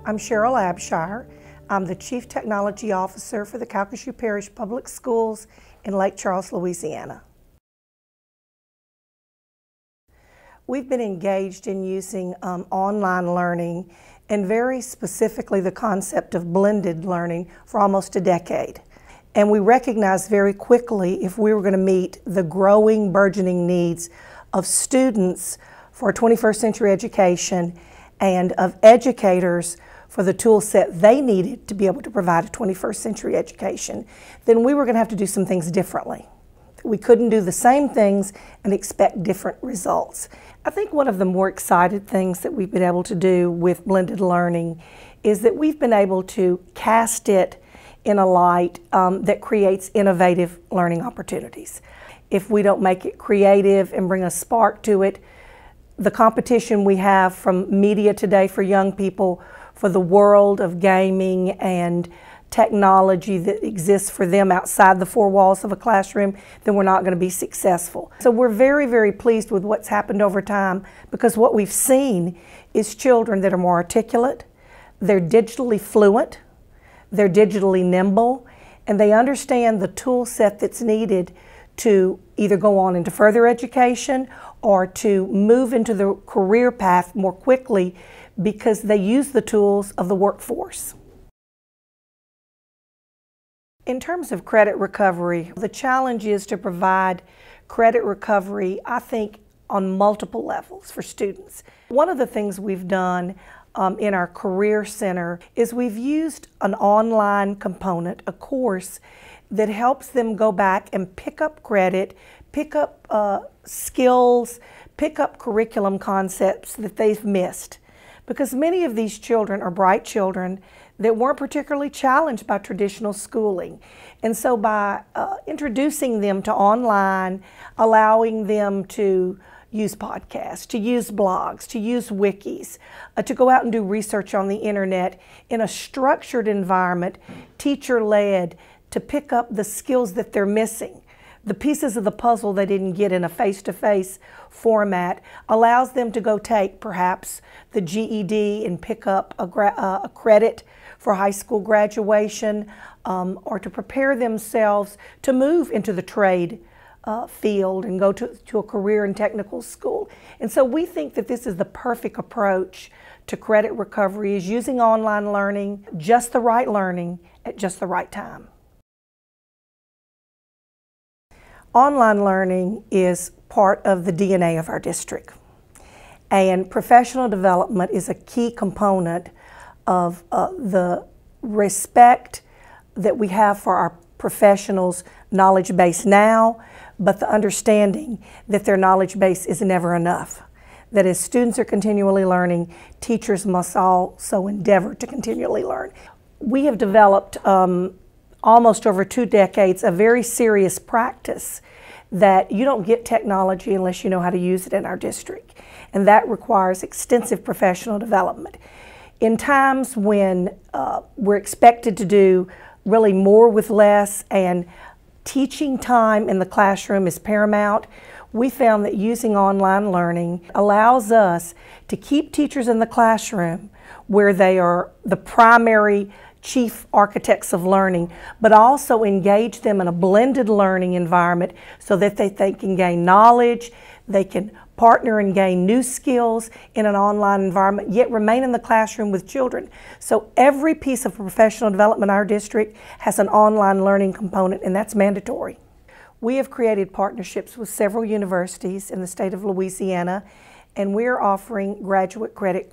I'm Cheryl Abshire. I'm the Chief Technology Officer for the Calcasieu Parish Public Schools in Lake Charles, Louisiana. We've been engaged in using online learning, and very specifically the concept of blended learning, for almost a decade. And we recognized very quickly, if we were going to meet the growing, burgeoning needs of students for a 21st century education and of educators for the tool set they needed to be able to provide a 21st century education, then we were going to have to do some things differently. We couldn't do the same things and expect different results. I think one of the more exciting things that we've been able to do with blended learning is that we've been able to cast it in a light that creates innovative learning opportunities. If we don't make it creative and bring a spark to it, the competition we have from media today for young people, for the world of gaming and technology that exists for them outside the four walls of a classroom, then we're not going to be successful. So we're very, very pleased with what's happened over time, because what we've seen is children that are more articulate, they're digitally fluent, they're digitally nimble, and they understand the tool set that's needed to either go on into further education or to move into the career path more quickly because they use the tools of the workforce. In terms of credit recovery, the challenge is to provide credit recovery, I think, on multiple levels for students. One of the things we've done in our Career Center is we've used an online component, a course that helps them go back and pick up credit, pick up skills, pick up curriculum concepts that they've missed. Because many of these children are bright children that weren't particularly challenged by traditional schooling. And so by introducing them to online, allowing them to use podcasts, to use blogs, to use wikis, to go out and do research on the internet in a structured environment, teacher-led, to pick up the skills that they're missing. The pieces of the puzzle they didn't get in a face-to-face format allows them to go take perhaps the GED and pick up a credit for high school graduation, or to prepare themselves to move into the trade field and go to a career and technical school. And so we think that this is the perfect approach to credit recovery, is using online learning, just the right learning at just the right time. Online learning is part of the DNA of our district, and professional development is a key component of the respect that we have for our professionals' knowledge base now, but the understanding that their knowledge base is never enough. That as students are continually learning, teachers must also endeavor to continually learn. We have developed almost over 2 decades a very serious practice that you don't get technology unless you know how to use it in our district, and that requires extensive professional development. In times when we're expected to do really more with less and teaching time in the classroom is paramount, we found that using online learning allows us to keep teachers in the classroom where they are the primary chief architects of learning, but also engage them in a blended learning environment so that they can gain knowledge, they can partner and gain new skills in an online environment, yet remain in the classroom with children. So every piece of professional development in our district has an online learning component, and that's mandatory. We have created partnerships with several universities in the state of Louisiana, and we're offering graduate credit.